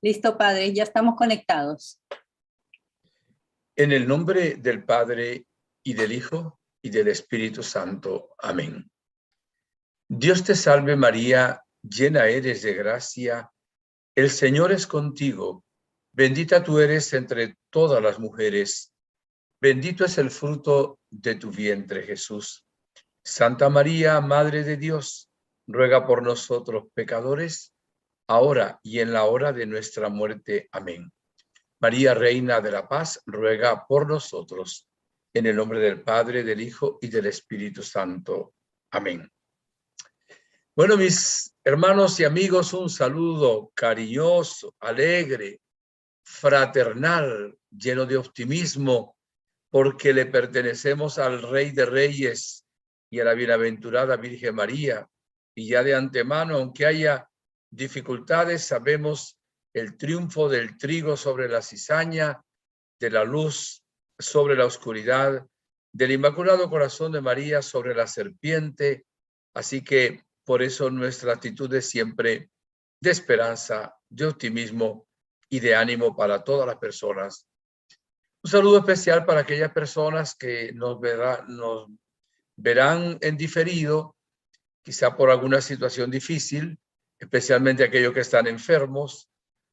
Listo, Padre, ya estamos conectados. En el nombre del Padre, y del Hijo, y del Espíritu Santo. Amén. Dios te salve María, llena eres de gracia, el Señor es contigo. Bendita tú eres entre todas las mujeres, bendito es el fruto de tu vientre, Jesús. Santa María, Madre de Dios, ruega por nosotros pecadores, ahora y en la hora de nuestra muerte. Amén. María, Reina de la Paz, ruega por nosotros. En el nombre del Padre, del Hijo y del Espíritu Santo. Amén. Bueno, mis hermanos y amigos, un saludo cariñoso, alegre, fraternal, lleno de optimismo, porque le pertenecemos al Rey de Reyes y a la bienaventurada Virgen María. Y ya de antemano, aunque haya dificultades, sabemos el triunfo del trigo sobre la cizaña, de la luz sobre la oscuridad, del Inmaculado Corazón de María sobre la serpiente. Así que por eso nuestra actitud es siempre de esperanza, de optimismo y de ánimo para todas las personas. Un saludo especial para aquellas personas que nos verán en diferido, quizá por alguna situación difícil, especialmente aquellos que están enfermos,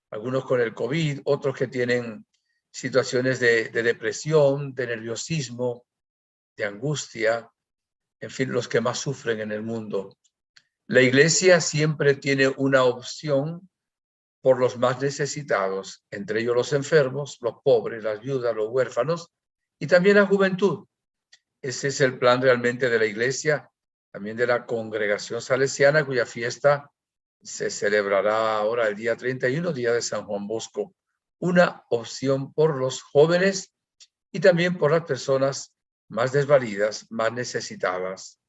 algunos con el COVID, otros que tienen situaciones de depresión, de nerviosismo, de angustia, en fin, los que más sufren en el mundo. La Iglesia siempre tiene una opción por los más necesitados, entre ellos los enfermos, los pobres, las viudas, los huérfanos y también la juventud. Ese es el plan realmente de la Iglesia, también de la Congregación Salesiana, cuya fiesta se celebrará ahora el día 31, día de San Juan Bosco. Una opción por los jóvenes y también por las personas más desvalidas, más necesitadas.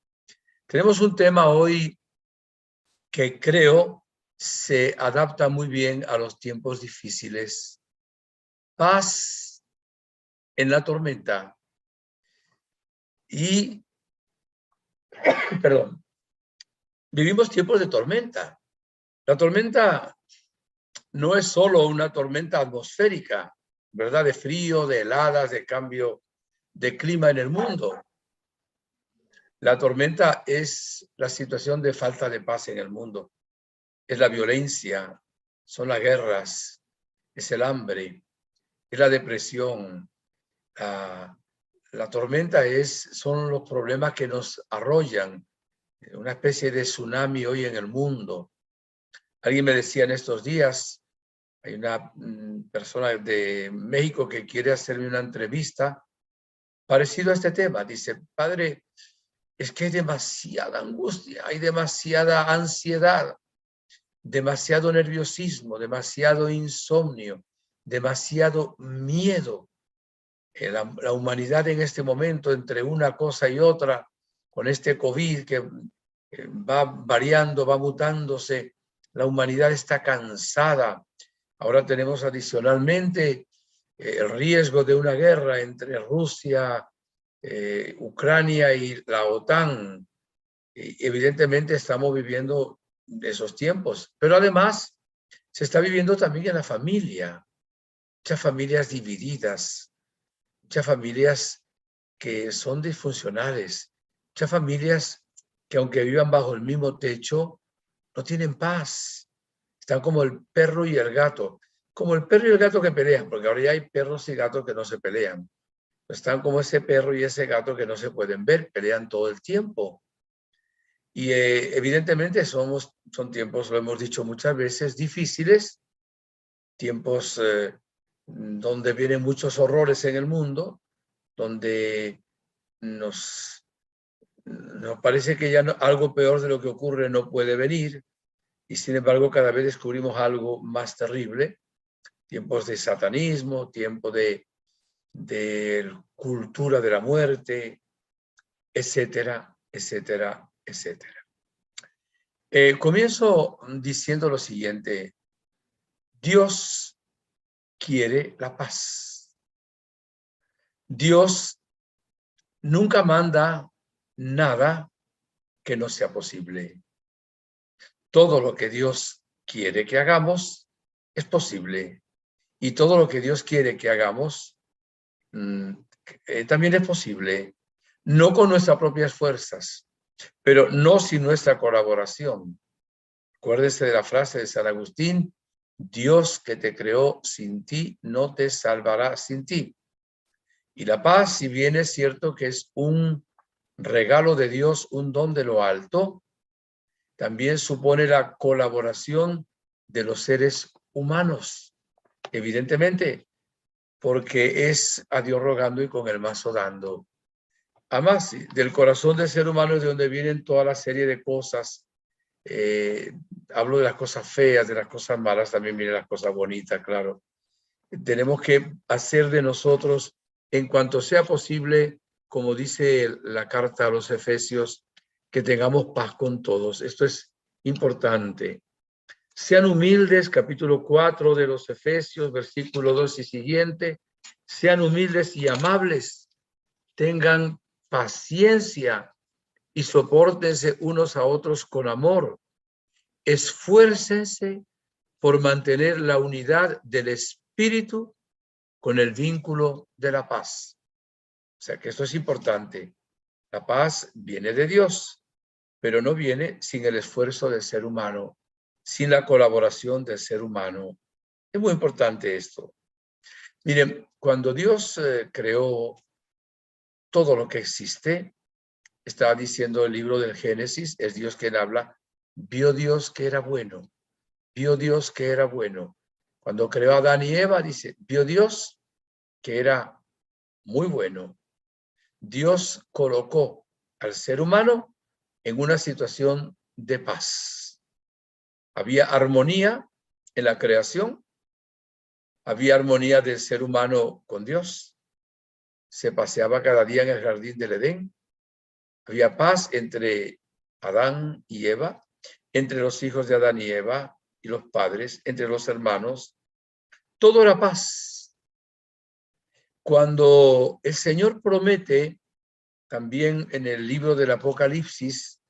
Tenemos un tema hoy que creo se adapta muy bien a los tiempos difíciles. Paz en la tormenta. Y, perdón, vivimos tiempos de tormenta. La tormenta no es solo una tormenta atmosférica, ¿verdad? De frío, de heladas, de cambio de clima en el mundo. La tormenta es la situación de falta de paz en el mundo. Es la violencia, son las guerras, es el hambre, es la depresión. La tormenta son los problemas que nos arrollan, una especie de tsunami hoy en el mundo. Alguien me decía en estos días, hay una persona de México que quiere hacerme una entrevista parecido a este tema. Dice, padre, es que hay demasiada angustia, hay demasiada ansiedad, demasiado nerviosismo, demasiado insomnio, demasiado miedo. La humanidad en este momento, entre una cosa y otra, con este COVID que va variando, va mutándose, la humanidad está cansada. Ahora tenemos adicionalmente el riesgo de una guerra entre Rusia, Ucrania y la OTAN. Y evidentemente estamos viviendo esos tiempos, pero además se está viviendo también en la familia, muchas familias divididas, muchas familias que son disfuncionales, muchas familias que aunque vivan bajo el mismo techo, no tienen paz. Están como el perro y el gato, como el perro y el gato que pelean, porque ahora ya hay perros y gatos que no se pelean. Están como ese perro y ese gato que no se pueden ver, pelean todo el tiempo. Y evidentemente son tiempos, lo hemos dicho muchas veces, difíciles, tiempos donde vienen muchos horrores en el mundo, donde nos parece que ya algo peor de lo que ocurre no puede venir, y sin embargo cada vez descubrimos algo más terrible, tiempos de satanismo, tiempo de cultura de la muerte, etcétera, etcétera, etcétera. Comienzo diciendo lo siguiente: Dios quiere la paz. Dios nunca manda nada que no sea posible. Todo lo que Dios quiere que hagamos es posible. Y todo lo que Dios quiere que hagamos también es posible. No con nuestras propias fuerzas, pero no sin nuestra colaboración. Acuérdese de la frase de San Agustín: Dios que te creó sin ti no te salvará sin ti. Y la paz, si bien es cierto que es un regalo de Dios, un don de lo alto, también supone la colaboración de los seres humanos, evidentemente, porque es a Dios rogando y con el mazo dando. Además, del corazón del ser humano es de donde vienen toda la serie de cosas. Hablo de las cosas feas, de las cosas malas, también vienen las cosas bonitas, claro. Tenemos que hacer de nosotros, en cuanto sea posible, como dice la carta a los Efesios, que tengamos paz con todos. Esto es importante. Sean humildes, capítulo 4 de los Efesios, versículo 2 y siguiente. Sean humildes y amables. Tengan paciencia y sopórtense unos a otros con amor. Esfuércense por mantener la unidad del espíritu con el vínculo de la paz. O sea que esto es importante. La paz viene de Dios, pero no viene sin el esfuerzo del ser humano, sin la colaboración del ser humano. Es muy importante esto. Miren, cuando Dios creó todo lo que existe, está diciendo el libro del Génesis, es Dios quien habla, vio Dios que era bueno, vio Dios que era bueno. Cuando creó a Adán y Eva, dice, vio Dios que era muy bueno. Dios colocó al ser humano en una situación de paz. Había armonía en la creación, había armonía del ser humano con Dios, se paseaba cada día en el jardín del Edén, había paz entre Adán y Eva, entre los hijos de Adán y Eva y los padres, entre los hermanos, todo era paz. Cuando el Señor promete, también en el libro del Apocalipsis,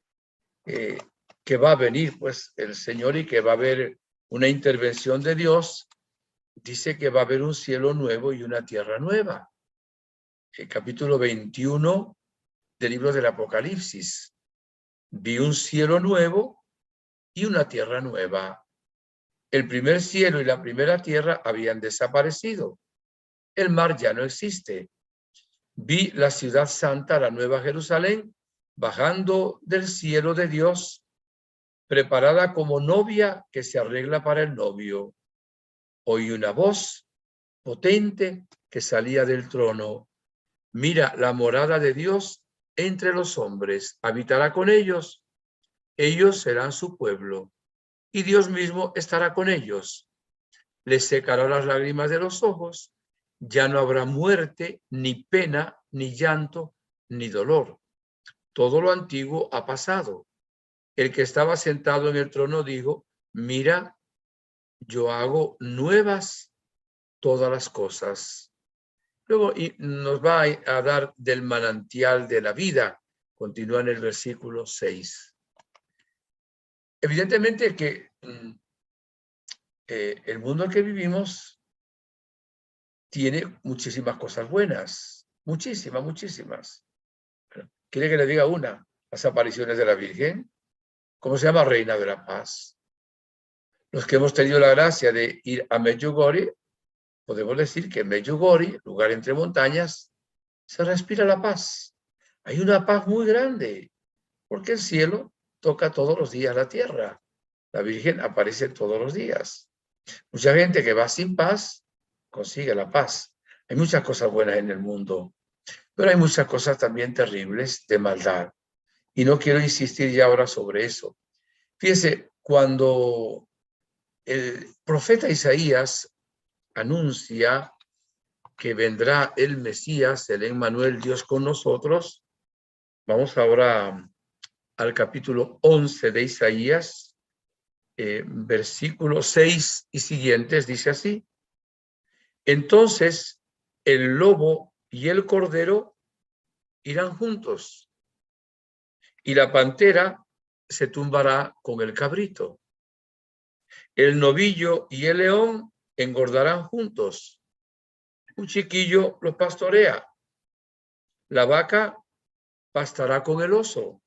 que va a venir pues el Señor y que va a haber una intervención de Dios, dice que va a haber un cielo nuevo y una tierra nueva. El capítulo 21 del libro del Apocalipsis. Vi un cielo nuevo y una tierra nueva. El primer cielo y la primera tierra habían desaparecido. El mar ya no existe. Vi la ciudad santa, la nueva Jerusalén, bajando del cielo de Dios, preparada como novia que se arregla para el novio. Oí una voz potente que salía del trono. Mira, la morada de Dios entre los hombres, habitará con ellos. Ellos serán su pueblo, y Dios mismo estará con ellos. Les secará las lágrimas de los ojos. Ya no habrá muerte, ni pena, ni llanto, ni dolor. Todo lo antiguo ha pasado. El que estaba sentado en el trono dijo, mira, yo hago nuevas todas las cosas. Luego nos va a dar del manantial de la vida. Continúa en el versículo 6. Evidentemente que el mundo en que vivimos tiene muchísimas cosas buenas. Muchísimas. ¿Quiere que le diga una? Las apariciones de la Virgen. ¿Cómo se llama? Reina de la Paz. Los que hemos tenido la gracia de ir a Medjugorje, podemos decir que en Medjugorje, lugar entre montañas, se respira la paz. Hay una paz muy grande, porque el cielo toca todos los días la tierra. La Virgen aparece todos los días. Mucha gente que va sin paz consigue la paz. Hay muchas cosas buenas en el mundo, pero hay muchas cosas también terribles de maldad. Y no quiero insistir ya ahora sobre eso. Fíjese, cuando el profeta Isaías anuncia que vendrá el Mesías, el Emmanuel, Dios con nosotros, vamos ahora al capítulo 11 de Isaías, versículos 6 y siguientes, dice así. Entonces el lobo y el cordero irán juntos, y la pantera se tumbará con el cabrito, El novillo y el león engordarán juntos. Un chiquillo los pastorea. La vaca pastará con el oso.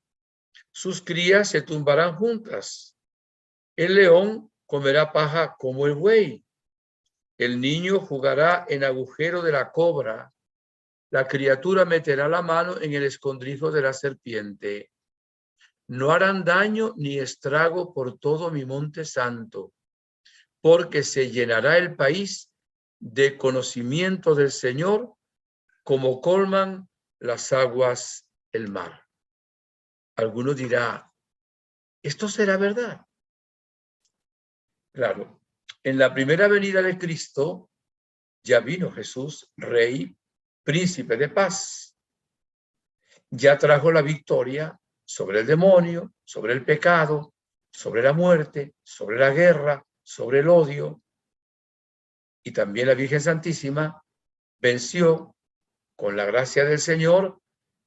Sus crías se tumbarán juntas. El león comerá paja como el buey. El niño jugará en agujero de la cobra. La criatura meterá la mano en el escondrijo de la serpiente. No harán daño ni estrago por todo mi monte santo, porque se llenará el país de conocimiento del Señor, como colman las aguas el mar. Alguno dirá, ¿esto será verdad? Claro, en la primera venida de Cristo ya vino Jesús, Rey, Príncipe de paz. Ya trajo la victoria sobre el demonio, sobre el pecado, sobre la muerte, sobre la guerra, sobre el odio. Y también la Virgen Santísima venció con la gracia del Señor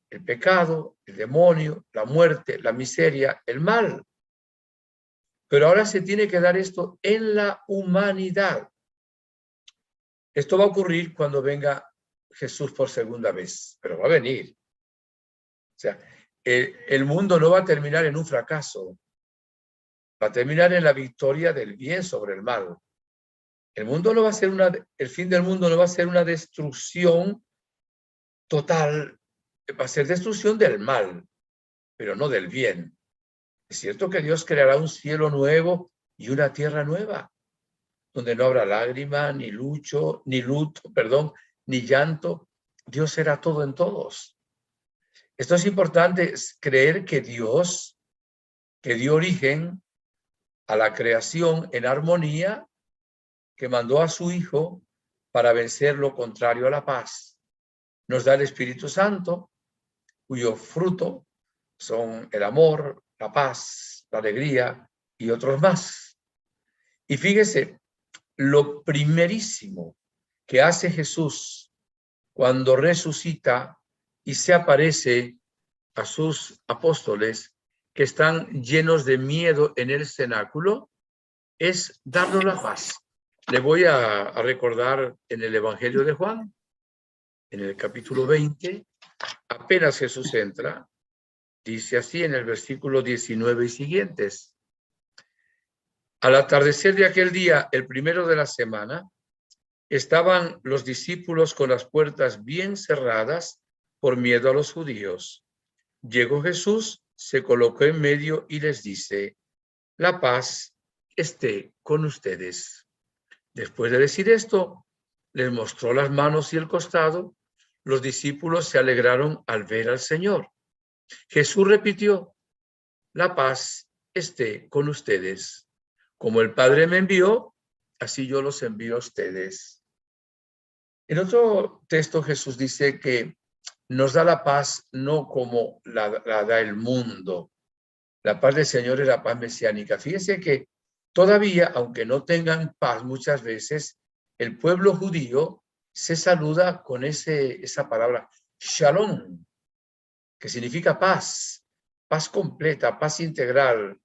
el pecado, el demonio, la muerte, la miseria, el mal. Pero ahora se tiene que dar esto en la humanidad. Esto va a ocurrir cuando venga Jesús por segunda vez, pero va a venir. O sea, el mundo no va a terminar en un fracaso, va a terminar en la victoria del bien sobre el mal. El mundo no va a ser el fin del mundo no va a ser una destrucción total, va a ser destrucción del mal, pero no del bien. Es cierto que Dios creará un cielo nuevo y una tierra nueva, donde no habrá lágrima, ni luto, ni llanto. Dios será todo en todos. Esto es importante, es creer que Dios, que dio origen a la creación en armonía, que mandó a su Hijo para vencer lo contrario a la paz. Nos da el Espíritu Santo, cuyo fruto son el amor, la paz, la alegría y otros más. Y fíjese, lo primerísimo que hace Jesús cuando resucita y se aparece a sus apóstoles que están llenos de miedo en el cenáculo, es darnos la paz. Le voy a recordar en el Evangelio de Juan, en el capítulo 20, apenas Jesús entra, dice así en el versículo 19 y siguientes. Al atardecer de aquel día, el primero de la semana, estaban los discípulos con las puertas bien cerradas por miedo a los judíos. Llegó Jesús, se colocó en medio y les dice, la paz esté con ustedes. Después de decir esto, les mostró las manos y el costado. Los discípulos se alegraron al ver al Señor. Jesús repitió, la paz esté con ustedes. Como el Padre me envió, así yo los envío a ustedes. En otro texto Jesús dice que nos da la paz no como la da el mundo. La paz del Señor es la paz mesiánica. Fíjense que todavía, aunque no tengan paz muchas veces, el pueblo judío se saluda con esa palabra, shalom, que significa paz, paz completa, paz integral.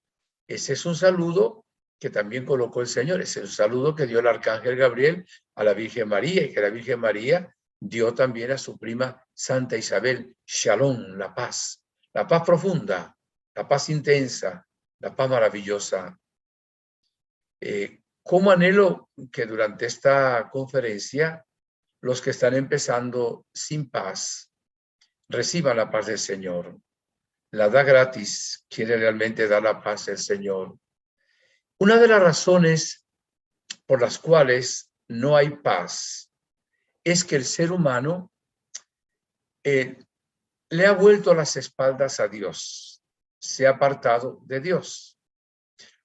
Ese es un saludo que también colocó el Señor. Ese es un saludo que dio el arcángel Gabriel a la Virgen María y que la Virgen María dio también a su prima Santa Isabel. Shalom, la paz profunda, la paz intensa, la paz maravillosa. ¿Cómo anhelo que durante esta conferencia los que están empezando sin paz reciban la paz del Señor? La da gratis, quiere realmente dar la paz del Señor. Una de las razones por las cuales no hay paz es que el ser humano le ha vuelto las espaldas a Dios, se ha apartado de Dios.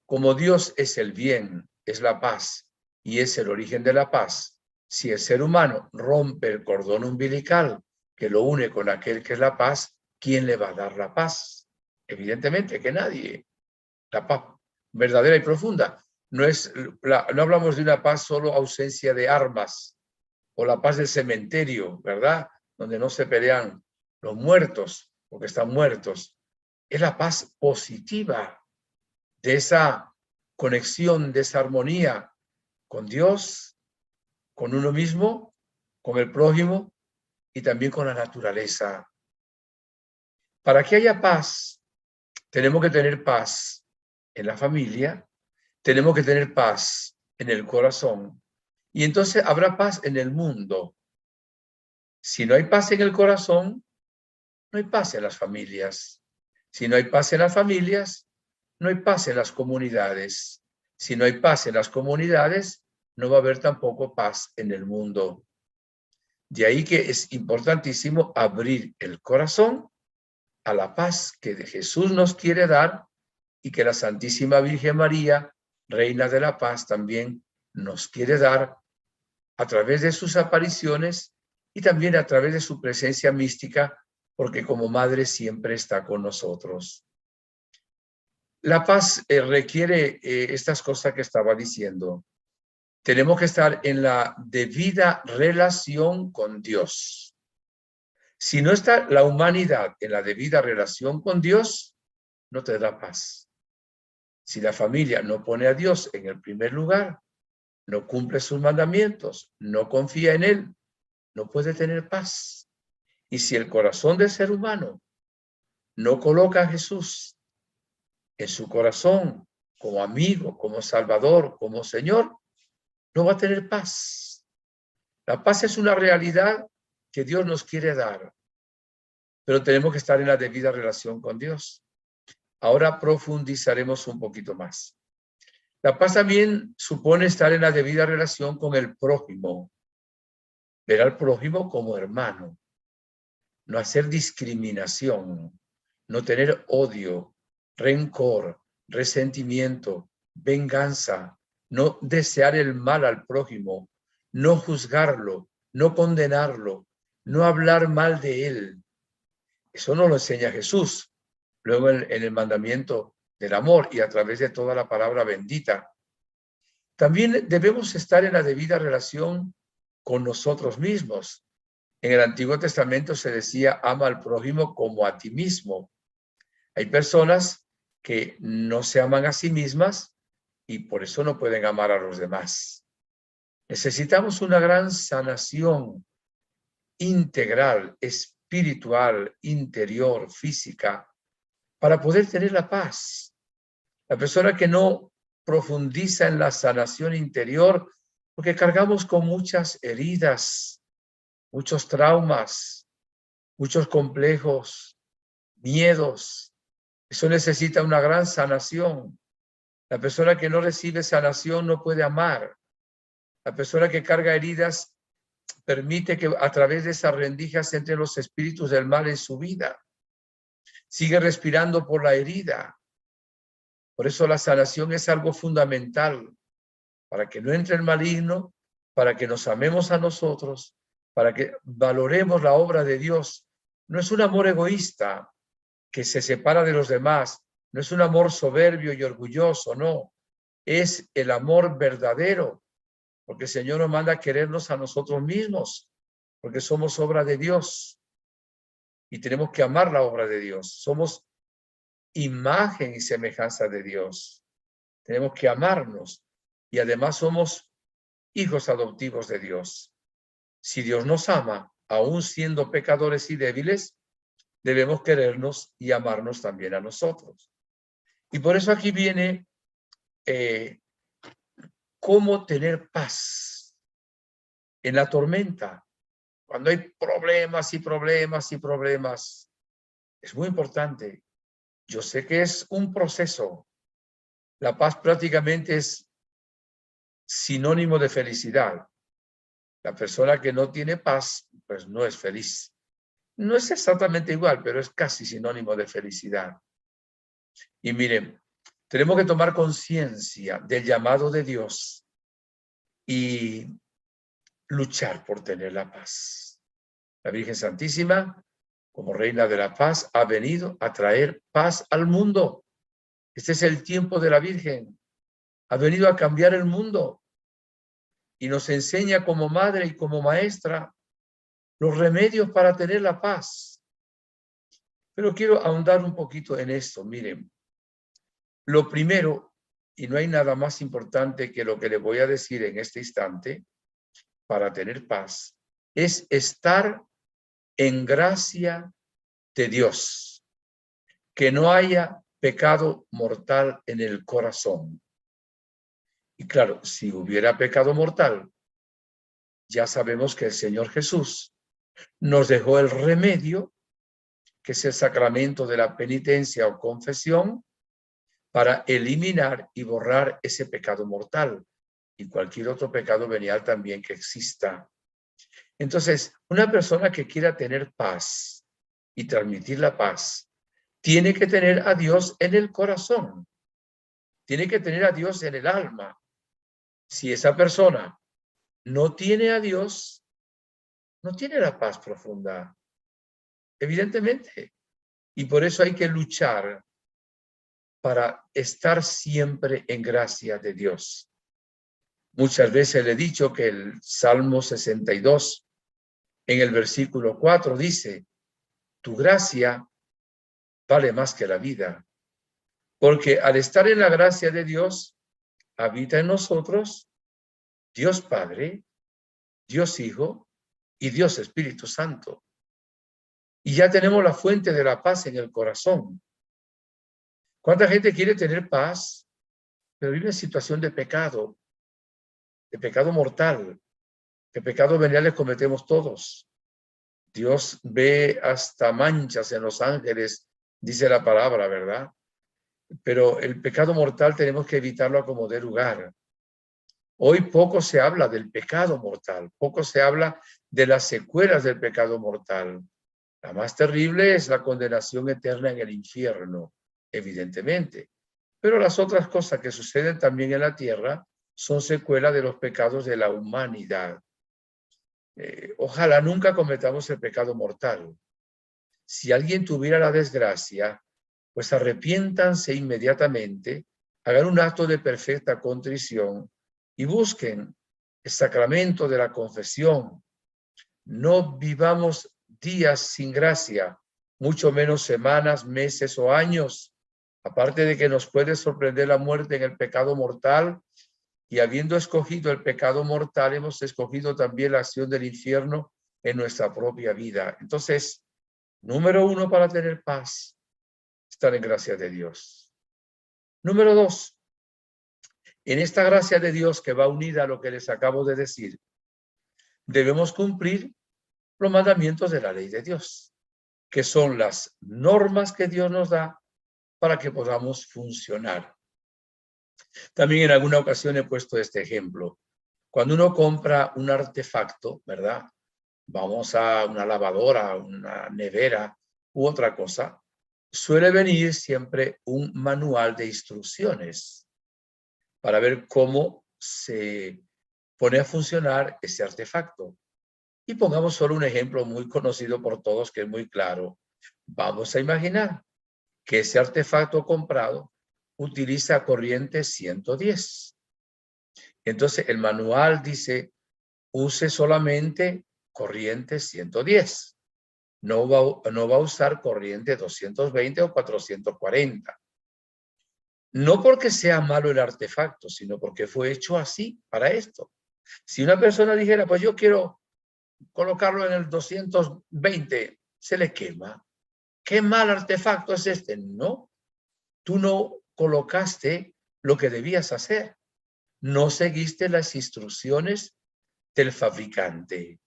Como Dios es el bien, es la paz y es el origen de la paz, si el ser humano rompe el cordón umbilical que lo une con aquel que es la paz, ¿quién le va a dar la paz? Evidentemente que nadie. La paz verdadera y profunda. No hablamos de una paz solo ausencia de armas o la paz del cementerio, ¿verdad? Donde no se pelean los muertos porque están muertos. Es la paz positiva de esa conexión, de esa armonía con Dios, con uno mismo, con el prójimo y también con la naturaleza. Para que haya paz, tenemos que tener paz en la familia, tenemos que tener paz en el corazón y entonces habrá paz en el mundo. Si no hay paz en el corazón, no hay paz en las familias. Si no hay paz en las familias, no hay paz en las comunidades. Si no hay paz en las comunidades, no va a haber tampoco paz en el mundo. De ahí que es importantísimo abrir el corazón a la paz que de Jesús nos quiere dar y que la Santísima Virgen María, Reina de la Paz, también nos quiere dar a través de sus apariciones y también a través de su presencia mística, porque como madre siempre está con nosotros. La paz requiere estas cosas que estaba diciendo. Tenemos que estar en la debida relación con Dios. Si no está la humanidad en la debida relación con Dios, no te da paz. Si la familia no pone a Dios en el primer lugar, no cumple sus mandamientos, no confía en Él, no puede tener paz. Y si el corazón del ser humano no coloca a Jesús en su corazón como amigo, como Salvador, como Señor, no va a tener paz. La paz es una realidad que Dios nos quiere dar, pero tenemos que estar en la debida relación con Dios. Ahora profundizaremos un poquito más. La paz también supone estar en la debida relación con el prójimo, ver al prójimo como hermano, no hacer discriminación, no tener odio, rencor, resentimiento, venganza, no desear el mal al prójimo, no juzgarlo, no condenarlo, no hablar mal de él. Eso nos lo enseña Jesús. Luego en el mandamiento del amor y a través de toda la palabra bendita. También debemos estar en la debida relación con nosotros mismos. En el Antiguo Testamento se decía, ama al prójimo como a ti mismo. Hay personas que no se aman a sí mismas y por eso no pueden amar a los demás. Necesitamos una gran sanación integral, espiritual, interior, física, para poder tener la paz. La persona que no profundiza en la sanación interior, porque cargamos con muchas heridas, muchos traumas, muchos complejos, miedos. Eso necesita una gran sanación. La persona que no recibe sanación no puede amar. La persona que carga heridas permite que a través de esas rendijas entren los espíritus del mal en su vida. Sigue respirando por la herida. Por eso la sanación es algo fundamental para que no entre el maligno, para que nos amemos a nosotros, para que valoremos la obra de Dios. No es un amor egoísta que se separa de los demás, no es un amor soberbio y orgulloso, no. Es el amor verdadero, porque el Señor nos manda a querernos a nosotros mismos, porque somos obra de Dios y tenemos que amar la obra de Dios. Somos imagen y semejanza de Dios. Tenemos que amarnos y además somos hijos adoptivos de Dios. Si Dios nos ama, aún siendo pecadores y débiles, debemos querernos y amarnos también a nosotros. Y por eso aquí viene cómo tener paz en la tormenta. Cuando hay problemas y problemas y problemas, es muy importante. Yo sé que es un proceso. La paz prácticamente es sinónimo de felicidad. La persona que no tiene paz, pues no es feliz. No es exactamente igual, pero es casi sinónimo de felicidad. Y miren, tenemos que tomar conciencia del llamado de Dios y luchar por tener la paz. La Virgen Santísima, como Reina de la Paz, ha venido a traer paz al mundo. Este es el tiempo de la Virgen. Ha venido a cambiar el mundo y nos enseña como madre y como maestra los remedios para tener la paz. Pero quiero ahondar un poquito en esto. Miren, lo primero Y no hay nada más importante que lo que le voy a decir en este instante para tener paz. Es estar en gracia de Dios. Que no haya pecado mortal en el corazón. Y claro, si hubiera pecado mortal, ya sabemos que el Señor Jesús nos dejó el remedio, que es el sacramento de la penitencia o confesión, para eliminar y borrar ese pecado mortal y cualquier otro pecado venial también que exista. Entonces, una persona que quiera tener paz y transmitir la paz, tiene que tener a Dios en el corazón, tiene que tener a Dios en el alma. Si esa persona no tiene a Dios, no tiene la paz profunda, evidentemente. Y por eso hay que luchar para estar siempre en gracia de Dios. Muchas veces le he dicho que el Salmo 62, en el versículo 4, dice, tu gracia vale más que la vida, porque al estar en la gracia de Dios, habita en nosotros Dios Padre, Dios Hijo y Dios Espíritu Santo. Y ya tenemos la fuente de la paz en el corazón. ¿Cuánta gente quiere tener paz, pero vive en situación de pecado mortal, que pecado veniales cometemos todos? Dios ve hasta manchas en los ángeles, dice la palabra, ¿verdad? Pero el pecado mortal tenemos que evitarlo a como dé lugar. Hoy poco se habla del pecado mortal, poco se habla de las secuelas del pecado mortal. La más terrible es la condenación eterna en el infierno, evidentemente. Pero las otras cosas que suceden también en la tierra son secuelas de los pecados de la humanidad. Ojalá nunca cometamos el pecado mortal. Si alguien tuviera la desgracia, pues arrepiéntanse inmediatamente, hagan un acto de perfecta contrición y busquen el sacramento de la confesión. No vivamos días sin gracia, mucho menos semanas, meses o años. Aparte de que nos puede sorprender la muerte en el pecado mortal, y habiendo escogido el pecado mortal, hemos escogido también la acción del infierno en nuestra propia vida. Entonces, número 1 para tener paz, estar en gracia de Dios. Número 2, en esta gracia de Dios que va unida a lo que les acabo de decir, debemos cumplir los mandamientos de la ley de Dios, que son las normas que Dios nos da para que podamos funcionar. También en alguna ocasión he puesto este ejemplo. Cuando uno compra un artefacto, ¿verdad? Vamos a una lavadora, una nevera u otra cosa, suele venir siempre un manual de instrucciones para ver cómo se pone a funcionar ese artefacto. Y pongamos solo un ejemplo muy conocido por todos, que es muy claro. Vamos a imaginar que ese artefacto comprado utiliza corriente 110. Entonces el manual dice, use solamente corriente 110. No va a usar corriente 220 o 440. No porque sea malo el artefacto, sino porque fue hecho así para esto. Si una persona dijera, pues yo quiero colocarlo en el 220, se le quema. ¿Qué mal artefacto es este? No, tú no colocaste lo que debías hacer. No seguiste las instrucciones del fabricante.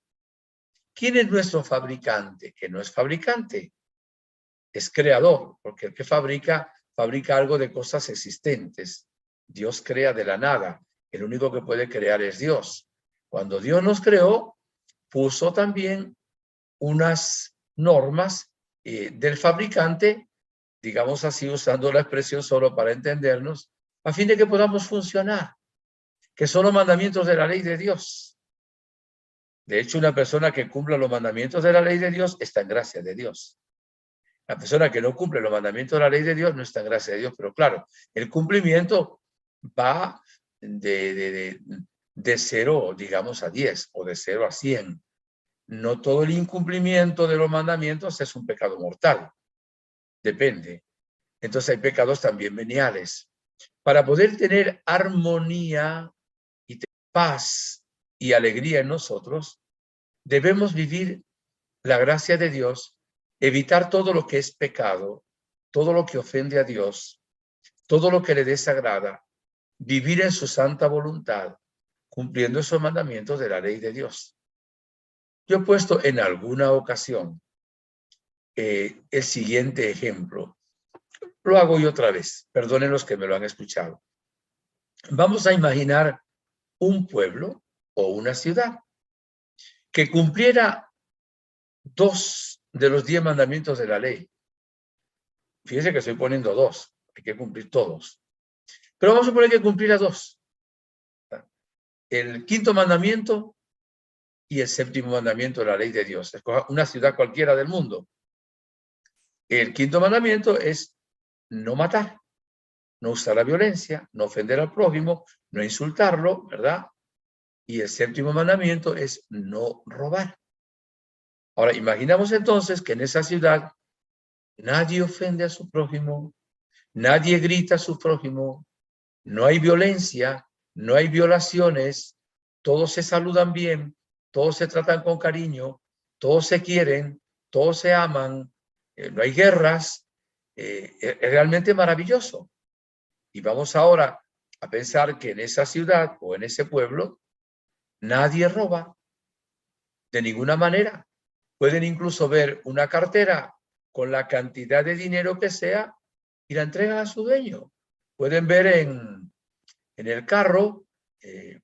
¿Quién es nuestro fabricante? Que no es fabricante, es creador, porque el que fabrica algo de cosas existentes. Dios crea de la nada. El único que puede crear es Dios. Cuando Dios nos creó, puso también unas normas del fabricante, digamos así, usando la expresión solo para entendernos, a fin de que podamos funcionar, que son los mandamientos de la ley de Dios. De hecho, una persona que cumpla los mandamientos de la ley de Dios está en gracia de Dios. La persona que no cumple los mandamientos de la ley de Dios no está en gracia de Dios, pero claro, el cumplimiento va de 0, digamos, a 10 o de 0 a 100. No todo el incumplimiento de los mandamientos es un pecado mortal. Depende. Entonces hay pecados también veniales. Para poder tener armonía y paz y alegría en nosotros, debemos vivir la gracia de Dios, evitar todo lo que es pecado, todo lo que ofende a Dios, todo lo que le desagrada, vivir en su santa voluntad, cumpliendo esos mandamientos de la ley de Dios. Yo he puesto en alguna ocasión el siguiente ejemplo. Lo hago yo otra vez, perdonen los que me lo han escuchado. Vamos a imaginar un pueblo o una ciudad que cumpliera 2 de los 10 mandamientos de la ley. Fíjense que estoy poniendo 2, hay que cumplir todos. Pero vamos a suponer que cumpliera 2. El 5.º mandamiento y el 7.º mandamiento de la ley de Dios. Escoja una ciudad cualquiera del mundo. El 5.º mandamiento es no matar, no usar la violencia, no ofender al prójimo, no insultarlo, ¿verdad? Y el 7.º mandamiento es no robar. Ahora, imaginamos entonces que en esa ciudad nadie ofende a su prójimo, nadie grita a su prójimo, no hay violencia, no hay violaciones, todos se saludan bien, todos se tratan con cariño, todos se quieren, todos se aman, no hay guerras, es realmente maravilloso. Y vamos ahora a pensar que en esa ciudad o en ese pueblo nadie roba de ninguna manera. Pueden incluso ver una cartera con la cantidad de dinero que sea y la entregan a su dueño. Pueden ver en el carro,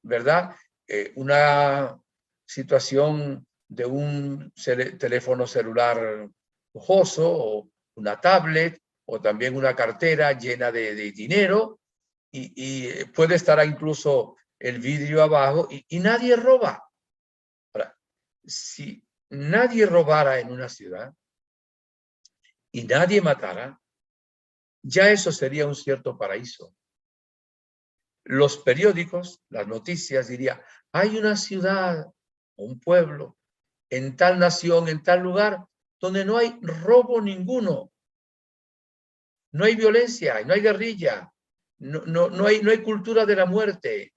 ¿verdad? Una situación de un teléfono celular lujoso o una tablet o también una cartera llena de dinero y puede estar incluso el vidrio abajo y nadie roba. Ahora, si nadie robara en una ciudad y nadie matara, ya eso sería un cierto paraíso. Los periódicos, las noticias dirían, hay una ciudad o un pueblo en tal nación, en tal lugar, donde no hay robo ninguno, no hay violencia, no hay guerrilla, no hay cultura de la muerte,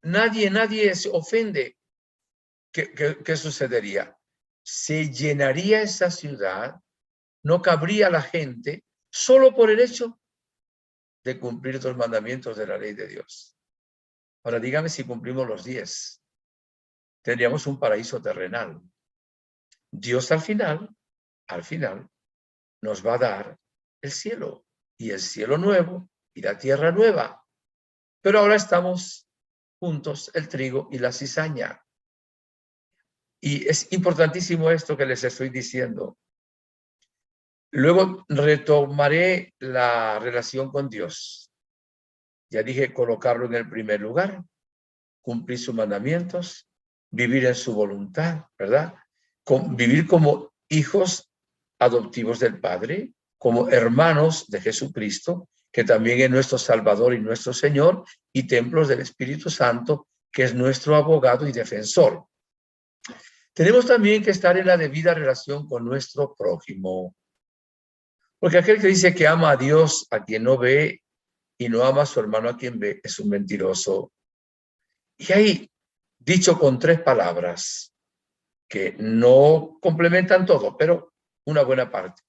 nadie se ofende. ¿Qué sucedería? Se llenaría esa ciudad, no cabría la gente, solo por el hecho de cumplir los mandamientos de la ley de Dios. Ahora dígame si cumplimos los 10. Tendríamos un paraíso terrenal. Dios al final, nos va a dar el cielo, y el cielo nuevo, y la tierra nueva. Pero ahora estamos juntos, el trigo y la cizaña. Y es importantísimo esto que les estoy diciendo. Luego retomaré la relación con Dios. Ya dije, colocarlo en el primer lugar, cumplir sus mandamientos, vivir en su voluntad, ¿verdad? Vivir como hijos adoptivos del Padre, como hermanos de Jesucristo, que también es nuestro Salvador y nuestro Señor, y templos del Espíritu Santo, que es nuestro abogado y defensor. Tenemos también que estar en la debida relación con nuestro prójimo. Porque aquel que dice que ama a Dios a quien no ve y no ama a su hermano a quien ve es un mentiroso. Y ahí, dicho con 3 palabras, que no complementan todo, pero una buena parte.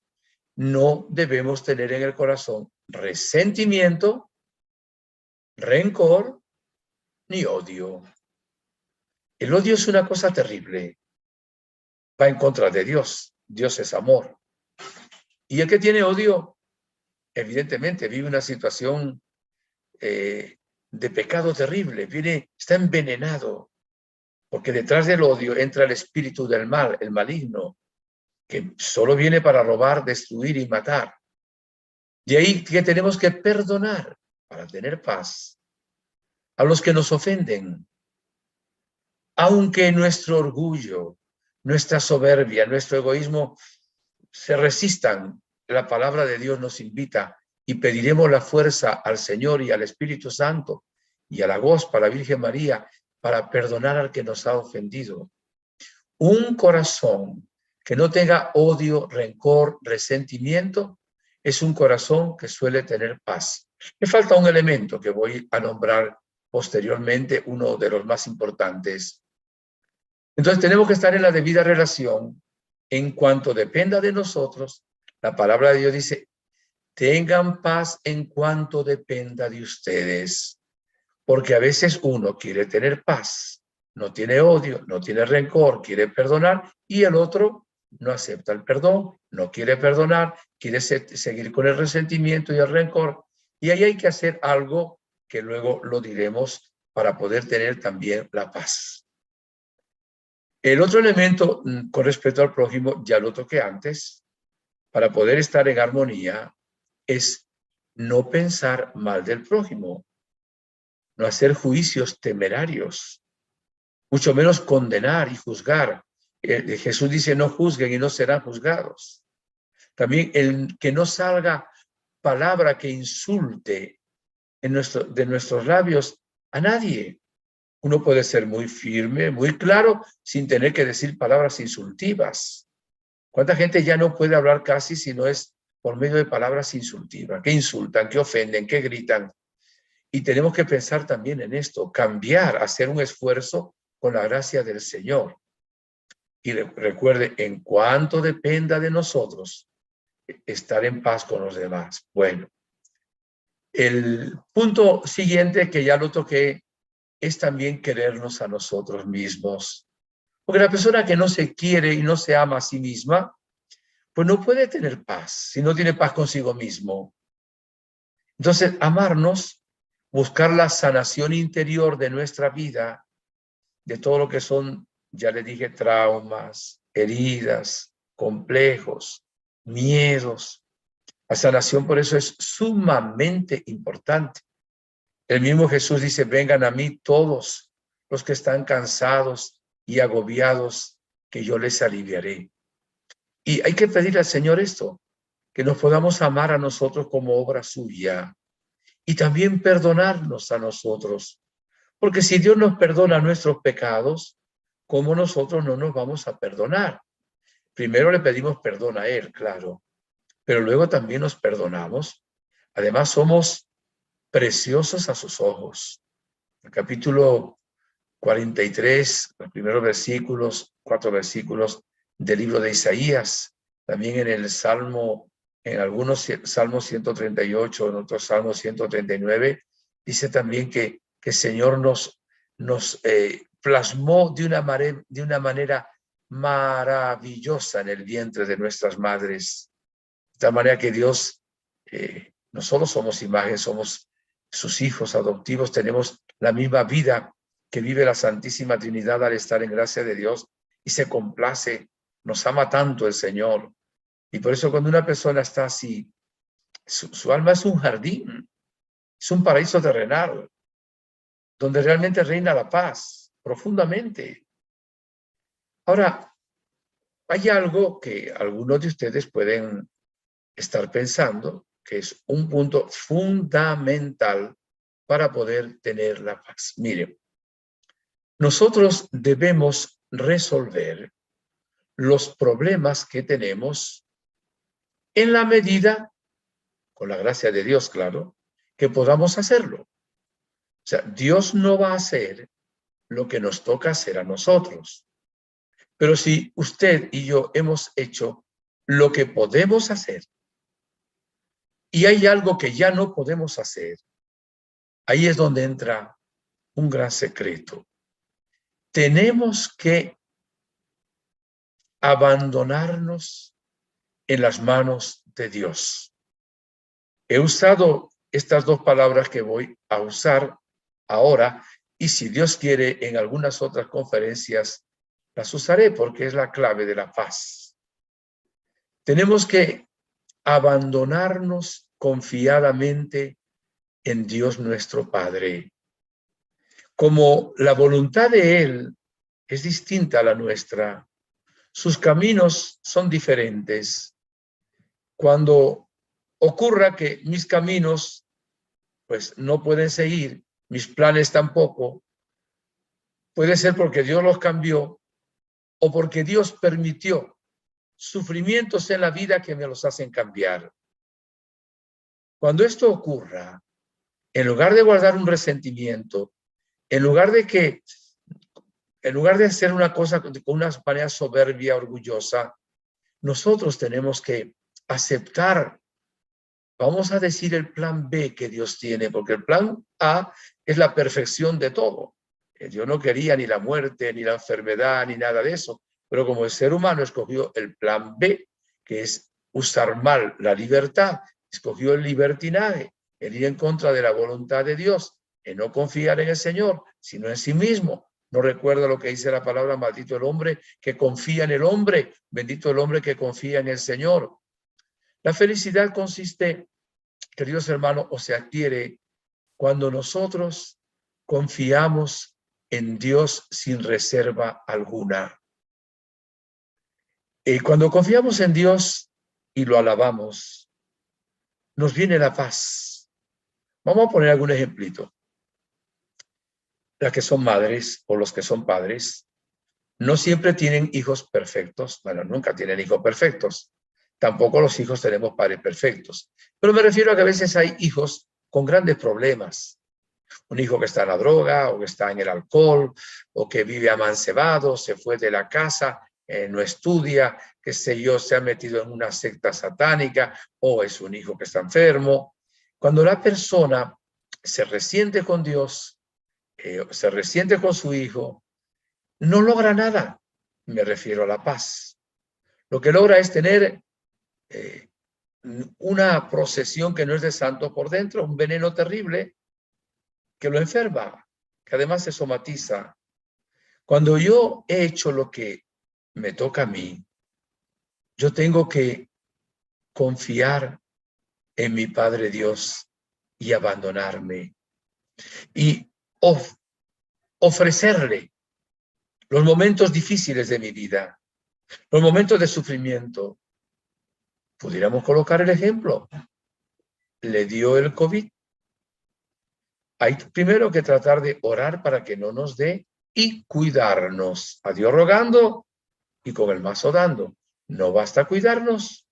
No debemos tener en el corazón resentimiento, rencor, ni odio. El odio es una cosa terrible. Va en contra de Dios. Dios es amor. Y el que tiene odio, evidentemente, vive una situación de pecado terrible. Está envenenado. Porque detrás del odio entra el espíritu del mal, el maligno, que solo viene para robar, destruir y matar. De ahí que tenemos que perdonar para tener paz a los que nos ofenden. Aunque nuestro orgullo, nuestra soberbia, nuestro egoísmo se resistan, la palabra de Dios nos invita y pediremos la fuerza al Señor y al Espíritu Santo y a la Gospa, a la Virgen María, para perdonar al que nos ha ofendido. Un corazón que no tenga odio, rencor, resentimiento, es un corazón que suele tener paz. Me falta un elemento que voy a nombrar posteriormente, uno de los más importantes. Entonces tenemos que estar en la debida relación en cuanto dependa de nosotros. La palabra de Dios dice, tengan paz en cuanto dependa de ustedes, porque a veces uno quiere tener paz, no tiene odio, no tiene rencor, quiere perdonar, y el otro no acepta el perdón, no quiere perdonar, quiere seguir con el resentimiento y el rencor. Y ahí hay que hacer algo que luego lo diremos para poder tener también la paz. El otro elemento con respecto al prójimo, ya lo toqué antes, para poder estar en armonía, es no pensar mal del prójimo, no hacer juicios temerarios, mucho menos condenar y juzgar. Jesús dice, no juzguen y no serán juzgados. También el que no salga palabra que insulte de nuestros labios a nadie. Uno puede ser muy firme, muy claro, sin tener que decir palabras insultivas. ¿Cuánta gente ya no puede hablar casi si no es por medio de palabras insultivas, que insultan, que ofenden, que gritan? Y tenemos que pensar también en esto, cambiar, hacer un esfuerzo con la gracia del Señor. Y recuerde, en cuanto dependa de nosotros, estar en paz con los demás. Bueno, el punto siguiente que ya lo toqué es también querernos a nosotros mismos. Porque la persona que no se quiere y no se ama a sí misma, pues no puede tener paz si no tiene paz consigo mismo. Entonces, amarnos, buscar la sanación interior de nuestra vida, de todo lo que son, ya le dije, traumas, heridas, complejos, miedos. La sanación por eso es sumamente importante. El mismo Jesús dice, vengan a mí todos los que están cansados y agobiados, que yo les aliviaré. Y hay que pedirle al Señor esto, que nos podamos amar a nosotros como obra suya y también perdonarnos a nosotros. Porque si Dios nos perdona nuestros pecados, ¿cómo nosotros no nos vamos a perdonar? Primero le pedimos perdón a Él, claro, pero luego también nos perdonamos. Además, somos preciosos a sus ojos. El capítulo 43, los primeros versículos, 4 versículos del libro de Isaías, también en el Salmo, en algunos Salmos 138, en otros Salmos 139, dice también que el Señor nos plasmó de una manera maravillosa en el vientre de nuestras madres. De tal manera que Dios, no solo somos imagen, somos sus hijos adoptivos, tenemos la misma vida que vive la Santísima Trinidad al estar en gracia de Dios y se complace, nos ama tanto el Señor. Y por eso cuando una persona está así, su alma es un jardín, es un paraíso terrenal, donde realmente reina la paz, profundamente. Ahora, hay algo que algunos de ustedes pueden estar pensando, que es un punto fundamental para poder tener la paz. Miren, nosotros debemos resolver los problemas que tenemos en la medida, con la gracia de Dios, claro, que podamos hacerlo. O sea, Dios no va a hacer lo que nos toca hacer a nosotros. Pero si usted y yo hemos hecho lo que podemos hacer y hay algo que ya no podemos hacer, ahí es donde entra un gran secreto. Tenemos que abandonarnos en las manos de Dios. He usado estas dos palabras que voy a usar ahora y si Dios quiere en algunas otras conferencias las usaré porque es la clave de la paz. Tenemos que abandonarnos confiadamente en Dios nuestro Padre. Como la voluntad de Él es distinta a la nuestra, sus caminos son diferentes. Cuando ocurra que mis caminos pues no pueden seguir, mis planes tampoco, puede ser porque Dios los cambió o porque Dios permitió sufrimientos en la vida que me los hacen cambiar. Cuando esto ocurra, en lugar de guardar un resentimiento, en lugar de hacer una cosa con una manera soberbia, orgullosa, nosotros tenemos que aceptar, vamos a decir, el plan B que Dios tiene, porque el plan A es la perfección de todo. Dios no quería ni la muerte, ni la enfermedad, ni nada de eso, pero como el ser humano escogió el plan B, que es usar mal la libertad, escogió el libertinaje, el ir en contra de la voluntad de Dios, el no confiar en el Señor, sino en sí mismo. No recuerdo lo que dice la palabra, maldito el hombre que confía en el hombre, bendito el hombre que confía en el Señor. La felicidad consiste, queridos hermanos, o se adquiere cuando nosotros confiamos en Dios sin reserva alguna. Cuando confiamos en Dios y lo alabamos, nos viene la paz. Vamos a poner algún ejemplito. Las que son madres o los que son padres no siempre tienen hijos perfectos. Bueno, nunca tienen hijos perfectos. Tampoco los hijos tenemos padres perfectos. Pero me refiero a que a veces hay hijos con grandes problemas. Un hijo que está en la droga o que está en el alcohol o que vive amancebado, se fue de la casa, no estudia, qué sé yo, se ha metido en una secta satánica o es un hijo que está enfermo. Cuando la persona se resiente con Dios, se resiente con su hijo, no logra nada. Me refiero a la paz. Lo que logra es tener una procesión que no es de santo por dentro, un veneno terrible que lo enferma, que además se somatiza. Cuando yo he hecho lo que me toca a mí, yo tengo que confiar en mi Padre Dios y abandonarme y ofrecerle los momentos difíciles de mi vida, los momentos de sufrimiento. Pudiéramos colocar el ejemplo. Le dio el COVID. Hay primero que tratar de orar para que no nos dé y cuidarnos. A Dios rogando y con el mazo dando. No basta cuidarnos,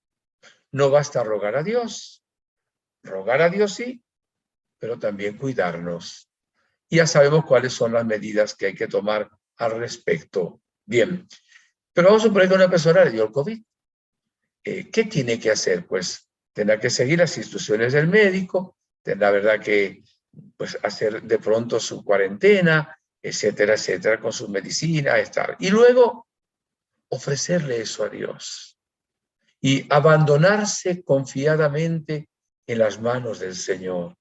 no basta rogar a Dios. Rogar a Dios sí, pero también cuidarnos. Y ya sabemos cuáles son las medidas que hay que tomar al respecto. Bien, pero vamos a suponer que una persona le dio el COVID. ¿Qué tiene que hacer? Pues tendrá que seguir las instrucciones del médico, tendrá, verdad, que pues hacer de pronto su cuarentena, etcétera, etcétera, con sus medicinas, estar. Y luego ofrecerle eso a Dios y abandonarse confiadamente en las manos del Señor.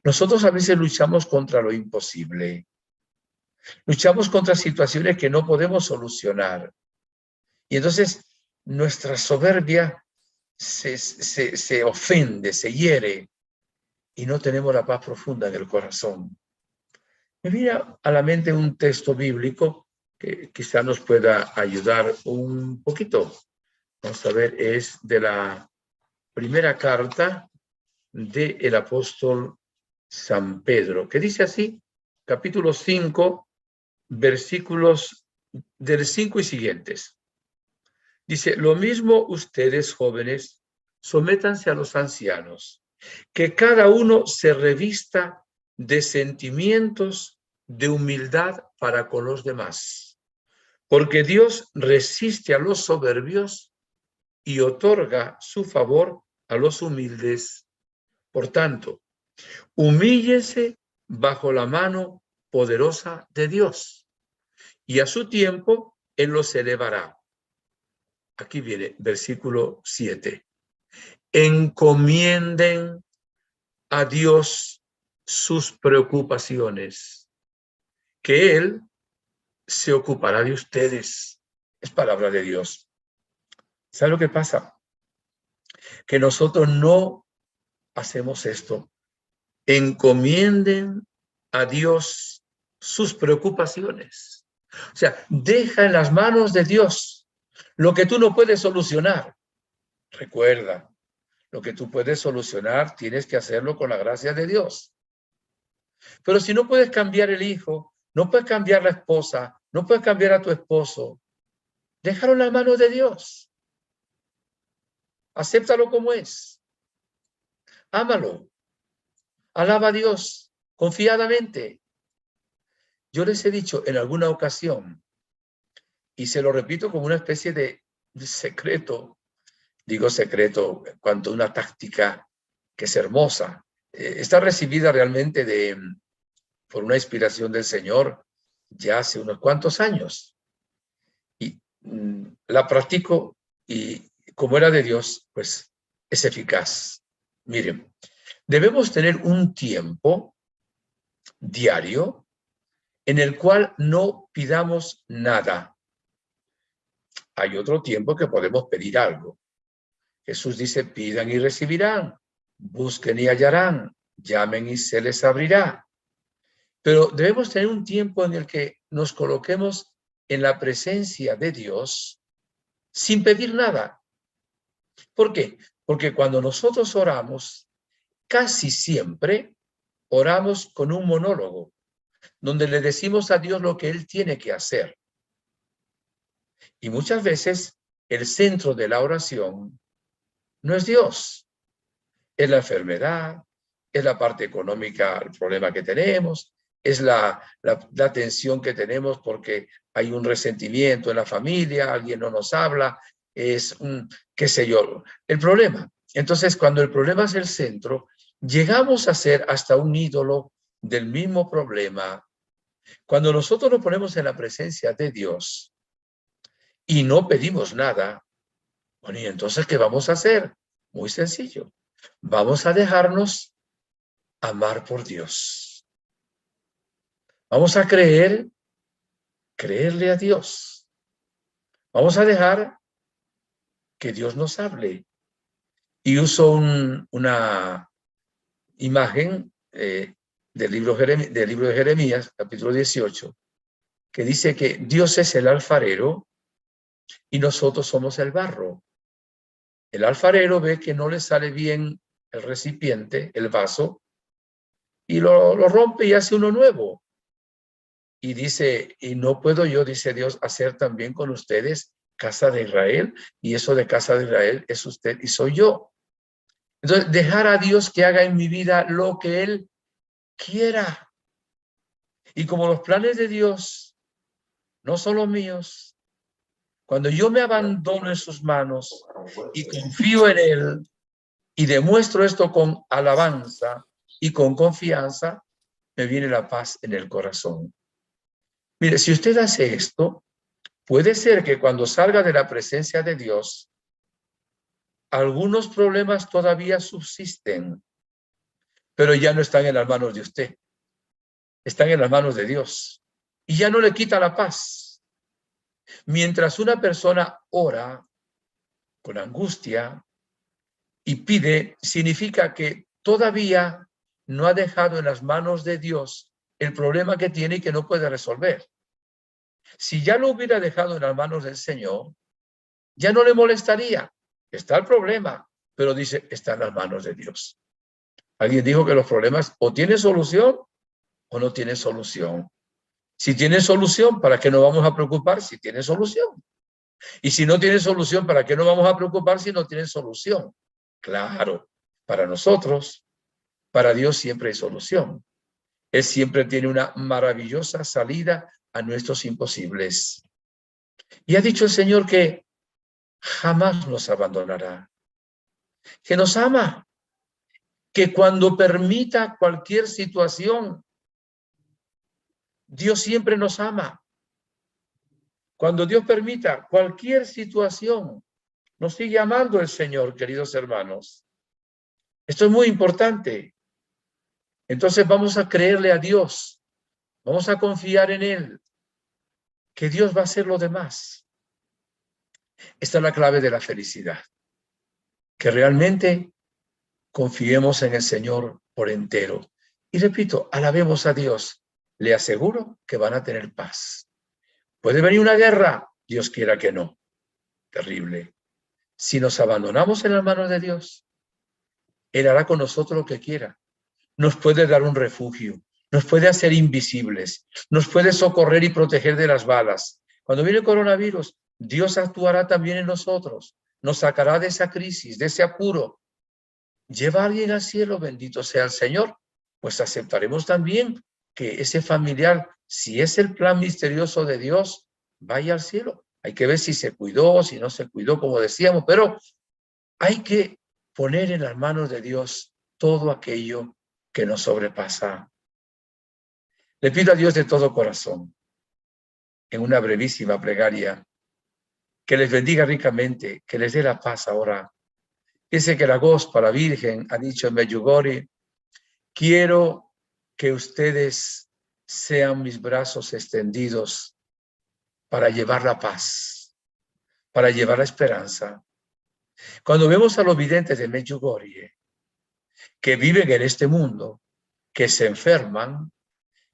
Nosotros a veces luchamos contra lo imposible. Luchamos contra situaciones que no podemos solucionar. Y entonces nuestra soberbia se ofende, se hiere y no tenemos la paz profunda en el corazón. Me viene a la mente un texto bíblico que quizá nos pueda ayudar un poquito. Vamos a ver, es de la primera carta del apóstol San Pedro, que dice así, capítulo 5, versículos del 5 y siguientes. Dice, lo mismo ustedes, jóvenes, sométanse a los ancianos, que cada uno se revista de sentimientos de humildad para con los demás, porque Dios resiste a los soberbios y otorga su favor a los humildes. Por tanto, humíllense bajo la mano poderosa de Dios, y a su tiempo Él los elevará. Aquí viene versículo 7. Encomienden a Dios sus preocupaciones, que Él se ocupará de ustedes. Es palabra de Dios. ¿Sabe lo que pasa? Que nosotros no hacemos esto. Encomienden a Dios sus preocupaciones. O sea, deja en las manos de Dios lo que tú no puedes solucionar. Recuerda, lo que tú puedes solucionar tienes que hacerlo con la gracia de Dios. Pero si no puedes cambiar el hijo, no puedes cambiar la esposa, no puedes cambiar a tu esposo, déjalo en las manos de Dios. Acéptalo como es. Ámalo. Alaba a Dios confiadamente. Yo les he dicho en alguna ocasión, y se lo repito como una especie de secreto, digo secreto, en cuanto a una táctica que es hermosa. Está recibida realmente por una inspiración del Señor ya hace unos cuantos años. Y la practico y como era de Dios, pues es eficaz. Miren, debemos tener un tiempo diario en el cual no pidamos nada. Hay otro tiempo que podemos pedir algo. Jesús dice, pidan y recibirán, busquen y hallarán, llamen y se les abrirá. Pero debemos tener un tiempo en el que nos coloquemos en la presencia de Dios sin pedir nada. ¿Por qué? Porque cuando nosotros oramos, casi siempre oramos con un monólogo, donde le decimos a Dios lo que Él tiene que hacer. Y muchas veces el centro de la oración no es Dios, es la enfermedad, es la parte económica, el problema que tenemos, es la tensión que tenemos porque hay un resentimiento en la familia, alguien no nos habla, es un, qué sé yo, el problema. Entonces, cuando el problema es el centro, llegamos a ser hasta un ídolo del mismo problema. Cuando nosotros nos ponemos en la presencia de Dios y no pedimos nada, bueno, ¿y entonces qué vamos a hacer? Muy sencillo. Vamos a dejarnos amar por Dios. Vamos a creerle a Dios. Vamos a dejar que Dios nos hable. Y uso una imagen del libro de Jeremías, capítulo 18, que dice que Dios es el alfarero y nosotros somos el barro. El alfarero ve que no le sale bien el recipiente, el vaso, y lo rompe y hace uno nuevo. Y dice, y no puedo yo, dice Dios, hacer también con ustedes casa de Israel, y eso de casa de Israel es usted y soy yo. Entonces, dejar a Dios que haga en mi vida lo que Él quiera. Y como los planes de Dios no son los míos, cuando yo me abandono en sus manos y confío en Él y demuestro esto con alabanza y con confianza, me viene la paz en el corazón. Mire, si usted hace esto, puede ser que cuando salga de la presencia de Dios, algunos problemas todavía subsisten, pero ya no están en las manos de usted, están en las manos de Dios. Y ya no le quita la paz. Mientras una persona ora con angustia y pide, significa que todavía no ha dejado en las manos de Dios el problema que tiene y que no puede resolver. Si ya lo hubiera dejado en las manos del Señor, ya no le molestaría. Está el problema, pero dice, está en las manos de Dios. Alguien dijo que los problemas o tienen solución o no tienen solución. Si tiene solución, ¿para qué nos vamos a preocupar si tiene solución? Y si no tiene solución, ¿para qué nos vamos a preocupar si no tienen solución? Claro, para nosotros, para Dios siempre hay solución. Él siempre tiene una maravillosa salida a nuestros imposibles. Y ha dicho el Señor que jamás nos abandonará, que nos ama, que cuando permita cualquier situación, Dios siempre nos ama. Cuando Dios permita cualquier situación, nos sigue amando el Señor, queridos hermanos. Esto es muy importante. Entonces vamos a creerle a Dios, vamos a confiar en Él, que Dios va a hacer lo demás. Esta es la clave de la felicidad, que realmente confiemos en el Señor por entero. Y repito, alabemos a Dios. Le aseguro que van a tener paz. Puede venir una guerra, Dios quiera que no. Terrible. Si nos abandonamos en las manos de Dios, Él hará con nosotros lo que quiera. Nos puede dar un refugio, nos puede hacer invisibles, nos puede socorrer y proteger de las balas. Cuando viene el coronavirus, Dios actuará también en nosotros, nos sacará de esa crisis, de ese apuro. Lleva a alguien al cielo, bendito sea el Señor, pues aceptaremos también que ese familiar, si es el plan misterioso de Dios, vaya al cielo. Hay que ver si se cuidó, si no se cuidó, como decíamos, pero hay que poner en las manos de Dios todo aquello que nos sobrepasa. Le pido a Dios de todo corazón, en una brevísima plegaria, que les bendiga ricamente, que les dé la paz ahora. Dice que la Gospa, la Virgen, ha dicho en Medjugorje: quiero que ustedes sean mis brazos extendidos para llevar la paz, para llevar la esperanza. Cuando vemos a los videntes de Medjugorje, que viven en este mundo, que se enferman,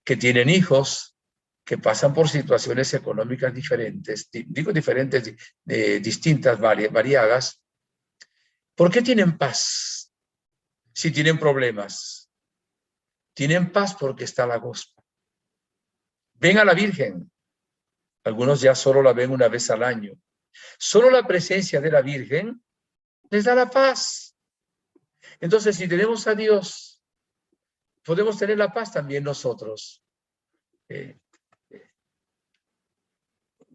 que tienen hijos, que pasan por situaciones económicas diferentes, digo diferentes, distintas, variadas, ¿por qué tienen paz si tienen problemas? Tienen paz porque está la Gospa. Ven a la Virgen. Algunos ya solo la ven una vez al año. Solo la presencia de la Virgen les da la paz. Entonces, si tenemos a Dios, podemos tener la paz también nosotros.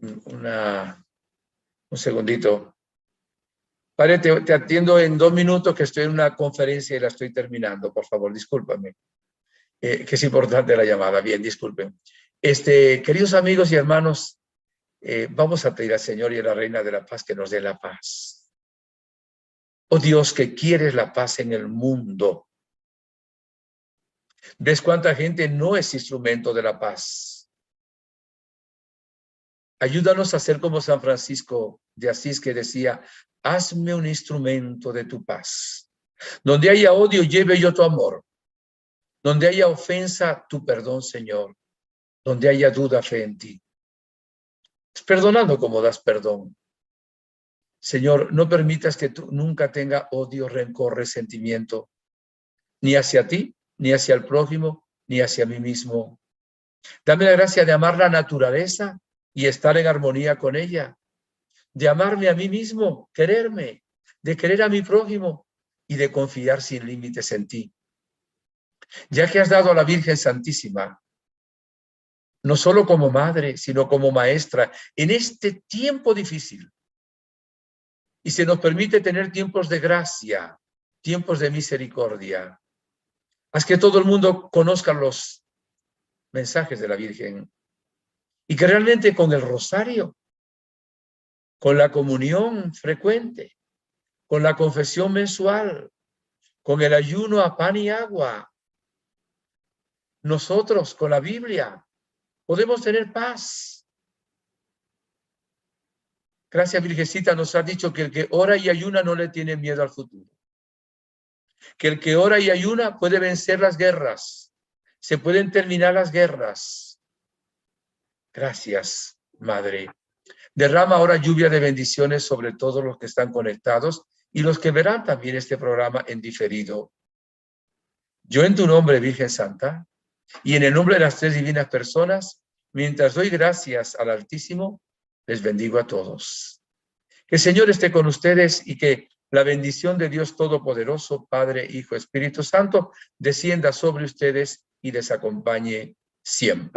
Un segundito. Padre, te atiendo en 2 minutos, que estoy en una conferencia y la estoy terminando. Por favor, discúlpame. Que es importante la llamada. Bien, disculpen. Queridos amigos y hermanos, vamos a pedir al Señor y a la Reina de la Paz que nos dé la paz. Oh Dios, que quieres la paz en el mundo. ¿Ves cuánta gente no es instrumento de la paz? Ayúdanos a ser como San Francisco de Asís, que decía: hazme un instrumento de tu paz. Donde haya odio, lleve yo tu amor. Donde haya ofensa, tu perdón, Señor. Donde haya duda, fe en ti. Perdonando como das perdón. Señor, no permitas que tú nunca tenga odio, rencor, resentimiento, ni hacia ti, ni hacia el prójimo, ni hacia mí mismo. Dame la gracia de amar la naturaleza y estar en armonía con ella, de amarme a mí mismo, quererme, de querer a mi prójimo y de confiar sin límites en ti. Ya que has dado a la Virgen Santísima, no solo como madre, sino como maestra, en este tiempo difícil, y se nos permite tener tiempos de gracia, tiempos de misericordia. Haz que todo el mundo conozca los mensajes de la Virgen y que realmente con el rosario, con la comunión frecuente, con la confesión mensual, con el ayuno a pan y agua, nosotros con la Biblia podemos tener paz. Gracias, Virgencita, nos ha dicho que el que ora y ayuna no le tiene miedo al futuro. Que el que ora y ayuna puede vencer las guerras. Se pueden terminar las guerras. Gracias, Madre. Derrama ahora lluvia de bendiciones sobre todos los que están conectados y los que verán también este programa en diferido. Yo en tu nombre, Virgen Santa, y en el nombre de las 3 divinas personas, mientras doy gracias al Altísimo, les bendigo a todos. Que el Señor esté con ustedes y que la bendición de Dios Todopoderoso, Padre, Hijo, Espíritu Santo, descienda sobre ustedes y les acompañe siempre.